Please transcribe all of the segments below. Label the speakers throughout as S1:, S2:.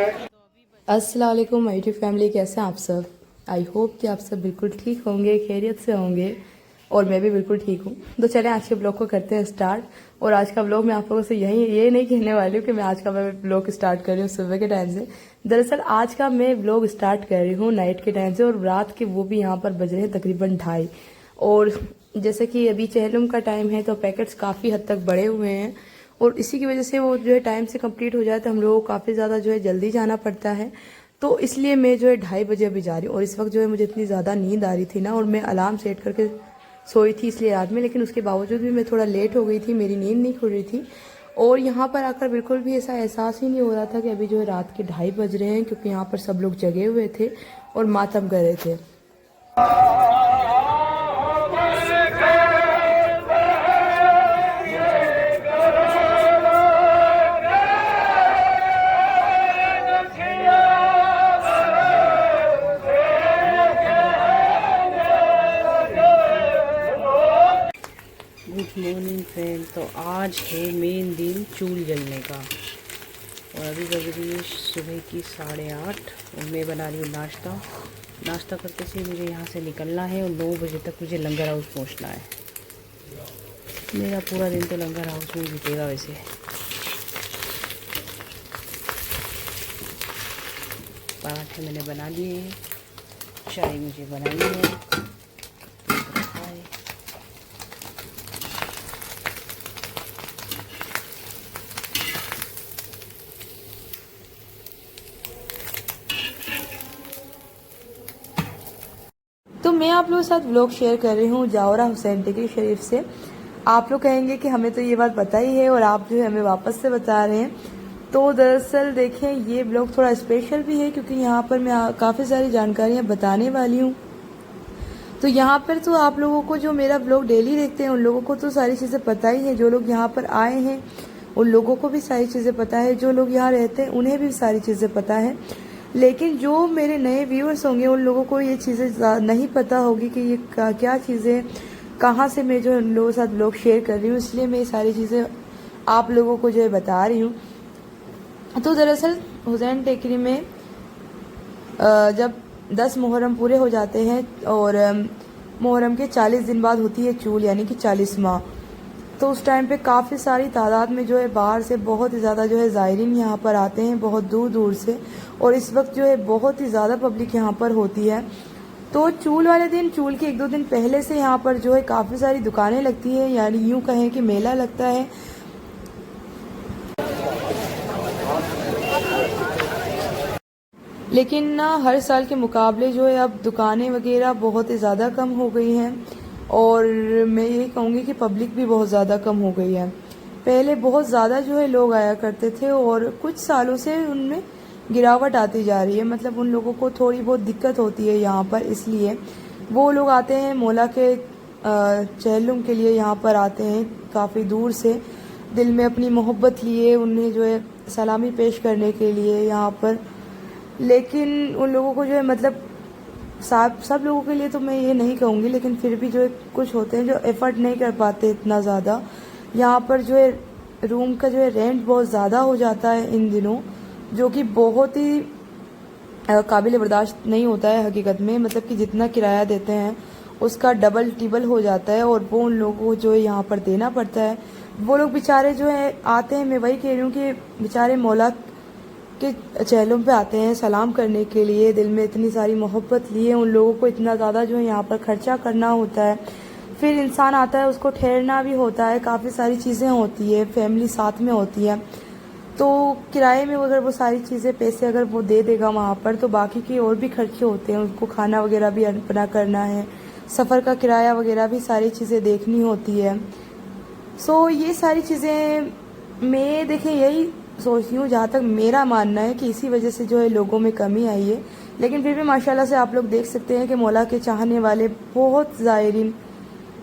S1: अस्सलाम वालेकुम my YouTube family, कैसे हैं आप सब। आई होप कि आप सब बिल्कुल ठीक होंगे, खैरियत से होंगे और मैं भी बिल्कुल ठीक हूँ। तो चलें आज के ब्लॉग को करते हैं स्टार्ट। और आज का ब्लॉग मैं आप लोगों से ये नहीं कहने वाली हूँ कि मैं आज का ब्लॉग स्टार्ट कर रही हूँ सुबह के टाइम से। दरअसल आज का मैं ब्लॉग स्टार्ट कर रही हूँ नाइट के टाइम से, और रात के वो भी यहाँ पर बज रहे हैं तकरीबन 2:30। और जैसे कि अभी चहलम का टाइम है तो पैकेट्स काफ़ी हद तक बढ़े हुए हैं, और इसी की वजह से वो जो है टाइम से कंप्लीट हो जाए तो हम लोगों को काफ़ी ज़्यादा जो है जल्दी जाना पड़ता है। तो इसलिए मैं जो है 2:30 बजे अभी जा रही हूँ। और इस वक्त जो है मुझे इतनी ज़्यादा नींद आ रही थी ना, और मैं अलार्म सेट करके सोई थी इसलिए रात में, लेकिन उसके बावजूद भी मैं थोड़ा लेट हो गई थी, मेरी नींद नहीं खुल रही थी। और यहाँ पर आकर बिल्कुल भी ऐसा एहसास ही नहीं हो रहा था कि अभी जो है रात के 2:30 बज रहे हैं, क्योंकि यहाँ पर सब लोग जगे हुए थे और मातम कर रहे थे।
S2: Good morning friend. तो आज है मेन दिन चूल जलने का, और अभी बज रही है सुबह की 8:30 और मैं बना रही हूँ नाश्ता। नाश्ता करते से मुझे यहाँ से निकलना है और 9 बजे तक मुझे लंगर हाउस पहुँचना है। मेरा पूरा दिन तो लंगर हाउस में बीतेगा वैसे। पराठे मैंने बना लिए हैं, चाय मुझे बनानी है।
S1: तो मैं आप लोगों के साथ व्लॉग शेयर कर रही हूँ जावरा हुसैन टेकरी शरीफ से। आप लोग कहेंगे कि हमें तो ये बात पता ही है और आप जो है हमें वापस से बता रहे हैं। तो दरअसल देखें, ये ब्लॉग थोड़ा स्पेशल भी है क्योंकि यहाँ पर मैं काफ़ी सारी जानकारियाँ बताने वाली हूँ। तो यहाँ पर तो आप लोगों को जो मेरा ब्लॉग डेली देखते हैं उन लोगों को तो सारी चीज़ें पता ही है। जो लोग यहाँ पर आए हैं उन लोगों को भी सारी चीज़ें पता है, जो लोग यहाँ रहते हैं उन्हें भी सारी चीज़ें पता है। लेकिन जो मेरे नए व्यूअर्स होंगे उन लोगों को ये चीज़ें नहीं पता होगी कि ये क्या चीज़ें, कहाँ से मैं जो उन लोगों के साथ ब्लॉग शेयर कर रही हूँ। इसलिए मैं ये सारी चीज़ें आप लोगों को जो है बता रही हूँ। तो दरअसल हुसैन टेकरी में जब 10 मुहर्रम पूरे हो जाते हैं और मुहर्रम के 40 दिन बाद होती है चूल, यानी कि 40वां। तो उस टाइम पे काफ़ी सारी तादाद में जो है बाहर से बहुत ही ज़्यादा जो है ज़ायरीन यहाँ पर आते हैं, बहुत दूर दूर से। और इस वक्त जो है बहुत ही ज़्यादा पब्लिक यहाँ पर होती है। तो चूल वाले दिन, चूल के 1-2 दिन पहले से यहाँ पर जो है काफ़ी सारी दुकानें लगती हैं, यानी यूँ कहें कि मेला लगता है। लेकिन ना हर साल के मुकाबले जो है अब दुकानें वगैरह बहुत ही ज़्यादा कम हो गई हैं, और मैं ये कहूँगी कि पब्लिक भी बहुत ज़्यादा कम हो गई है। पहले बहुत ज़्यादा जो है लोग आया करते थे और कुछ सालों से उनमें गिरावट आती जा रही है। मतलब उन लोगों को थोड़ी बहुत दिक्कत होती है यहाँ पर, इसलिए वो लोग आते हैं मौला के चहलुम के लिए, यहाँ पर आते हैं काफ़ी दूर से, दिल में अपनी मोहब्बत लिए उन्हें जो है सलामी पेश करने के लिए यहाँ पर। लेकिन उन लोगों को जो है मतलब सब लोगों के लिए तो मैं ये नहीं कहूँगी, लेकिन फिर भी जो है कुछ होते हैं जो एफर्ट नहीं कर पाते इतना ज़्यादा। यहाँ पर जो है रूम का जो है रेंट बहुत ज़्यादा हो जाता है इन दिनों, जो कि बहुत ही काबिल बर्दाश्त नहीं होता है हकीकत में। मतलब कि जितना किराया देते हैं उसका डबल टिबल हो जाता है, और वो उन लोगों को जो है यहाँ पर देना पड़ता है। वो लोग बेचारे जो है आते हैं, मैं वही कह रही हूँ कि बेचारे मौला के चहलों पे आते हैं सलाम करने के लिए, दिल में इतनी सारी मोहब्बत लिए उन लोगों को इतना ज़्यादा जो है यहाँ पर खर्चा करना होता है। फिर इंसान आता है, उसको ठहरना भी होता है, काफ़ी सारी चीज़ें होती है, फैमिली साथ में होती है। तो किराए में अगर वो सारी चीज़ें पैसे अगर वो दे देगा वहाँ पर, तो बाकी के और भी खर्चे होते हैं, उसको खाना वगैरह भी अपना करना है, सफ़र का किराया वगैरह भी सारी चीज़ें देखनी होती है। सो ये सारी चीज़ें मैं देखें यही सोचती हूँ, जहाँ तक मेरा मानना है कि इसी वजह से जो है लोगों में कमी आई है। लेकिन फिर भी माशाल्लाह से आप लोग देख सकते हैं कि मौला के चाहने वाले बहुत ज़ायरीन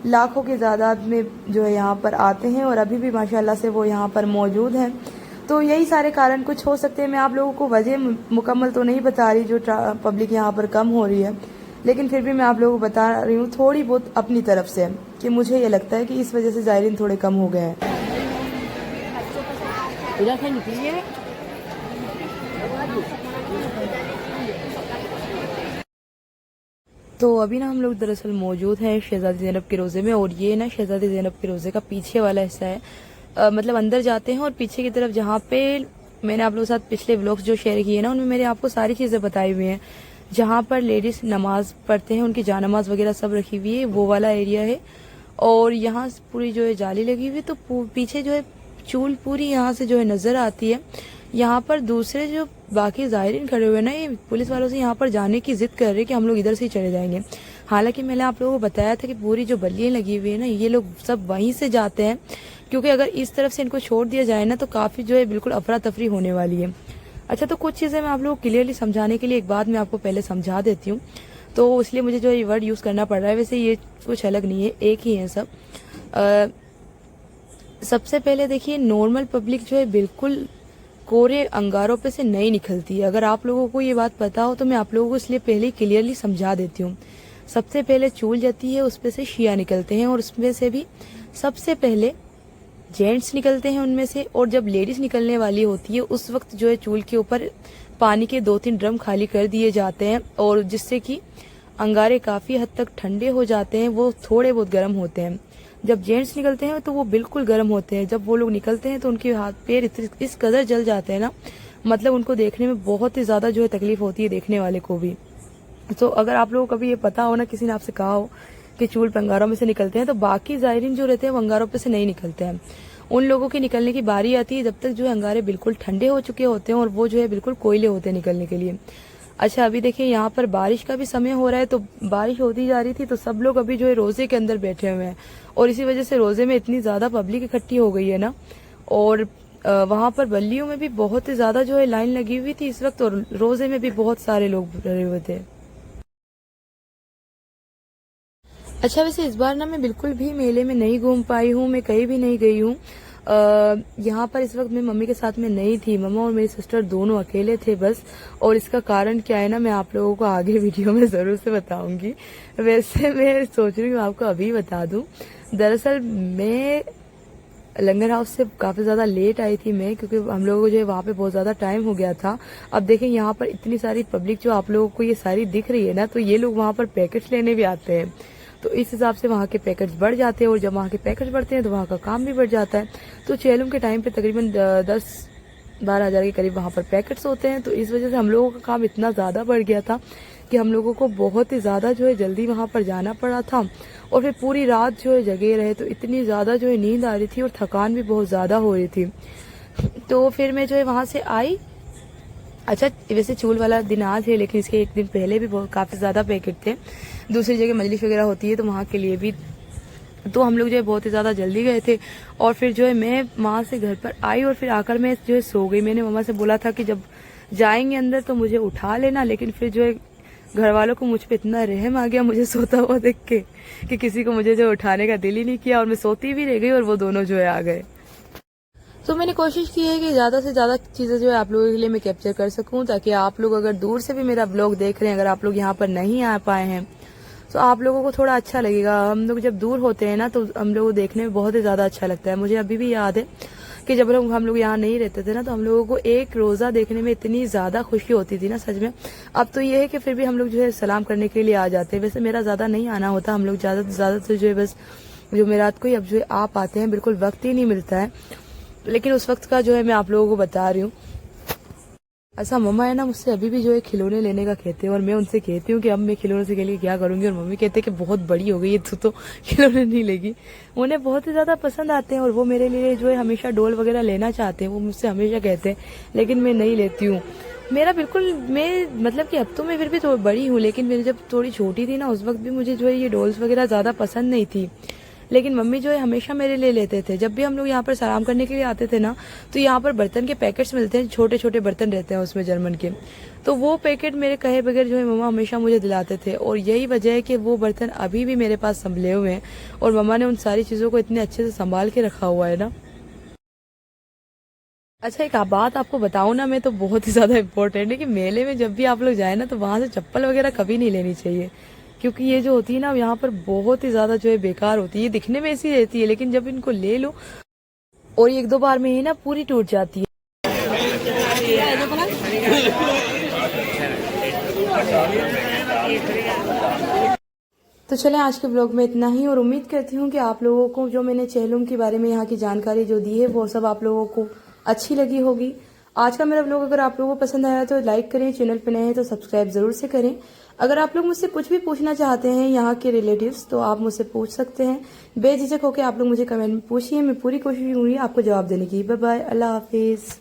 S1: लाखों की तादाद में जो है यहाँ पर आते हैं, और अभी भी माशाल्लाह से वो यहाँ पर मौजूद हैं। तो यही सारे कारण कुछ हो सकते हैं। मैं आप लोगों को वजह मुकम्मल तो नहीं बता रही जो पब्लिक यहाँ पर कम हो रही है, लेकिन फिर भी मैं आप लोगों को बता रही हूँ थोड़ी बहुत अपनी तरफ से कि मुझे ये लगता है कि इस वजह से ज़ायरीन थोड़े कम हो गए हैं।
S2: उधर से निकलिए।
S1: तो अभी ना हम लोग दरअसल मौजूद हैं शहजादी ज़ैनब के रोज़े में, और ये ना शहजादी ज़ैनब के रोज़े का पीछे वाला हिस्सा है। मतलब अंदर जाते हैं और पीछे की तरफ जहाँ पे मैंने आप लोगों के साथ पिछले व्लॉग्स जो शेयर किए ना, उनमें मैंने आपको सारी चीज़ें बताई हुई हैं। जहाँ पर लेडीज़ नमाज पढ़ते हैं, उनकी जानमाज वगैरह सब रखी हुई है, वो वाला एरिया है। और यहाँ पूरी जो है जाली लगी हुई, तो पीछे जो है चूल पूरी यहाँ से जो है नज़र आती है। यहाँ पर दूसरे जो बाकी ज़ायरीन खड़े हुए ना, ये पुलिस वालों से यहाँ पर जाने की जिद कर रहे कि हम लोग इधर से ही चले जाएंगे। हालांकि मैंने आप लोगों को बताया था कि पूरी जो बल्लियाँ लगी हुई है ना, ये लोग सब वहीं से जाते हैं, क्योंकि अगर इस तरफ से इनको छोड़ दिया जाए ना तो काफ़ी जो है बिल्कुल अफरा तफरी होने वाली है। अच्छा, तो कुछ चीज़ें मैं आप लोगों को क्लियरली समझाने के लिए एक बात मैं आपको पहले समझा देती हूँ, तो इसलिए मुझे जो ये वर्ड यूज़ करना पड़ रहा है। वैसे ये कुछ अलग नहीं है, एक ही है सब। सबसे पहले देखिए, नॉर्मल पब्लिक जो है बिल्कुल कोरे अंगारों पे से नहीं निकलती है। अगर आप लोगों को ये बात पता हो तो मैं आप लोगों को इसलिए पहले क्लियरली समझा देती हूँ। सबसे पहले चूल जाती है, उस पे से शिया निकलते हैं, और उसमें से भी सबसे पहले जेंट्स निकलते हैं उनमें से। और जब लेडीज निकलने वाली होती है उस वक्त जो है चूल के ऊपर पानी के 2-3 ड्रम खाली कर दिए जाते हैं, और जिससे कि अंगारे काफ़ी हद तक ठंडे हो जाते हैं, वो थोड़े बहुत गर्म होते हैं। जब जेंट्स निकलते हैं तो वो बिल्कुल गर्म होते हैं। जब वो लोग निकलते हैं तो उनके हाथ पैर इस कदर जल जाते हैं ना, मतलब उनको देखने में बहुत ही ज़्यादा जो है तकलीफ होती है देखने वाले को भी। तो अगर आप लोगों को कभी ये पता हो ना, किसी ने आपसे कहा हो कि चूल अंगारों में से निकलते हैं, तो बाकी ज़ायरीन जो रहते हैं वो अंगारों पे से नहीं निकलते हैं। उन लोगों की निकलने की बारी आती है जब तक जो है अंगारे बिल्कुल ठंडे हो चुके होते हैं, और वो जो है बिल्कुल कोयले होते हैं निकलने के लिए। अच्छा, अभी देखिए यहाँ पर बारिश का भी समय हो रहा है, तो बारिश होती जा रही थी, तो सब लोग अभी जो है रोजे के अंदर बैठे हुए हैं, और इसी वजह से रोजे में इतनी ज्यादा पब्लिक इकट्ठी हो गई है ना। और वहां पर बल्लियों में भी बहुत ही ज्यादा जो है लाइन लगी हुई थी इस वक्त, और रोजे में भी बहुत सारे लोग रहे हुए थे। अच्छा, वैसे इस बार ना मैं बिल्कुल भी मेले में नहीं घूम पाई हूँ, मैं कहीं भी नहीं गई हूँ। यहाँ पर इस वक्त मैं मम्मी के साथ में नहीं थी, मम्मा और मेरी सिस्टर दोनों अकेले थे बस। और इसका कारण क्या है ना, मैं आप लोगों को आगे वीडियो में जरूर से बताऊंगी। वैसे मैं सोच रही हूँ आपको अभी बता दूं, दरअसल मैं लंगर हाउस से काफी ज्यादा लेट आई थी मैं, क्योंकि हम लोगों को जो है वहाँ पे बहुत ज्यादा टाइम हो गया था। अब देखें यहाँ पर इतनी सारी पब्लिक जो आप लोगों को ये सारी दिख रही है ना, तो ये लोग वहाँ पर पैकेट्स लेने भी आते हैं, तो इस हिसाब से वहाँ के पैकेट्स बढ़ जाते हैं, और जब वहाँ के पैकेट्स बढ़ते हैं तो वहाँ का काम भी बढ़ जाता है। तो चेलम के टाइम पे तकरीबन 10-12 हज़ार के करीब वहाँ पर पैकेट्स होते हैं, तो इस वजह से हम लोगों का काम इतना ज़्यादा बढ़ गया था कि हम लोगों को बहुत ही ज़्यादा जो है जल्दी वहाँ पर जाना पड़ा था, और फिर पूरी रात जो है जगे रहे, तो इतनी ज़्यादा जो है नींद आ रही थी और थकान भी बहुत ज़्यादा हो रही थी। तो फिर मैं जो है वहाँ से आई। अच्छा, वैसे चूल वाला दिन आज है, लेकिन इसके एक दिन पहले भी बहुत काफ़ी ज़्यादा पैकेट थे। दूसरी जगह मजलिस वगैरह होती है तो वहाँ के लिए भी, तो हम लोग जो है बहुत ही ज़्यादा जल्दी गए थे। और फिर जो है मैं वहाँ से घर पर आई, और फिर आकर मैं जो है सो गई। मैंने मम्मा से बोला था कि जब जाएंगे अंदर तो मुझे उठा लेना, लेकिन फिर जो है घर वालों को मुझ पर इतना रहम आ गया मुझे सोता हुआ देख के, कि किसी को मुझे जो उठाने का दिल ही नहीं किया, और मैं सोती भी रह गई और वो दोनों जो है आ गए। तो मैंने कोशिश की है कि ज़्यादा से ज़्यादा चीज़ें जो है आप लोगों के लिए मैं कैप्चर कर सकूं, ताकि आप लोग अगर दूर से भी मेरा ब्लॉग देख रहे हैं, अगर आप लोग यहाँ पर नहीं आ पाए हैं तो आप लोगों को थोड़ा अच्छा लगेगा। हम लोग जब दूर होते हैं ना तो हम लोग को देखने में बहुत ही ज़्यादा अच्छा लगता है। मुझे अभी भी याद है कि जब हम लोग यहाँ नहीं रहते थे ना, तो हम लोगों को एक रोज़ा देखने में इतनी ज़्यादा खुशी होती थी ना, सच में। अब तो ये है कि फिर भी हम लोग जो है सलाम करने के लिए आ जाते हैं। वैसे मेरा ज़्यादा नहीं आना होता, हम लोग ज़्यादा से ज़्यादा तो जो है बस जुमेरात को ही अब जो है आ पाते हैं, बिल्कुल वक्त ही नहीं मिलता है। लेकिन उस वक्त का जो है मैं आप लोगों को बता रही हूँ। अच्छा, मम्मा है ना मुझसे अभी भी जो है खिलौने लेने का कहते हैं, और मैं उनसे कहती हूँ कि अब मैं खिलौने से के लिए क्या करूंगी, और मम्मी कहते हैं कि बहुत बड़ी हो गई है तो खिलौने नहीं लेगी। उन्हें बहुत ही ज्यादा पसंद आते हैं, और वो मेरे लिए जो है हमेशा डॉल वगैरह लेना चाहते हैं, वो मुझसे हमेशा कहते हैं, लेकिन मैं नहीं लेती हूँ। मेरा बिल्कुल, मैं मतलब कि अब तो मैं फिर भी थोड़ी बड़ी हूँ, लेकिन मेरी जब थोड़ी छोटी थी ना उस वक्त भी मुझे जो है ये डॉल्स वगैरह ज्यादा पसंद नहीं थी। लेकिन मम्मी जो है हमेशा मेरे लिए लेते थे। जब भी हम लोग यहाँ पर सलाम करने के लिए आते थे ना, तो यहाँ पर बर्तन के पैकेट्स मिलते हैं, छोटे छोटे बर्तन रहते हैं उसमें जर्मन के, तो वो पैकेट मेरे कहे बगैर जो है मम्मा हमेशा मुझे दिलाते थे। और यही वजह है कि वो बर्तन अभी भी मेरे पास संभले हुए हैं, और मम्मा ने उन सारी चीज़ों को इतने अच्छे से संभाल के रखा हुआ है ना। अच्छा, एक बात आपको बताऊं ना, मैं तो बहुत ही ज्यादा इम्पोर्टेंट है कि मेले में जब भी आप लोग जाए ना, तो वहां से चप्पल वगैरह कभी नहीं लेनी चाहिए, क्योंकि ये जो होती है ना यहाँ पर बहुत ही ज्यादा जो है बेकार होती है। ये दिखने में ऐसी रहती है, लेकिन जब इनको ले लो और 1-2 बार में ही ना पूरी टूट जाती है। तो चलें आज के ब्लॉग में इतना ही, और उम्मीद करती हूँ कि आप लोगों को जो मैंने चेहलुम के बारे में यहाँ की जानकारी जो दी है वो सब आप लोगों को अच्छी लगी होगी। आज का मेरा ब्लॉग अगर आप लोगों को पसंद आया तो लाइक करें, चैनल पर नए हैं तो सब्सक्राइब जरूर से करें। अगर आप लोग मुझसे कुछ भी पूछना चाहते हैं यहाँ के रिलेटिव्स तो आप मुझसे पूछ सकते हैं, बेझिझक होकर आप लोग मुझे कमेंट में पूछिए, मैं पूरी कोशिश करूँगी आपको जवाब देने की। बाय बाय, अल्लाह हाफिज़।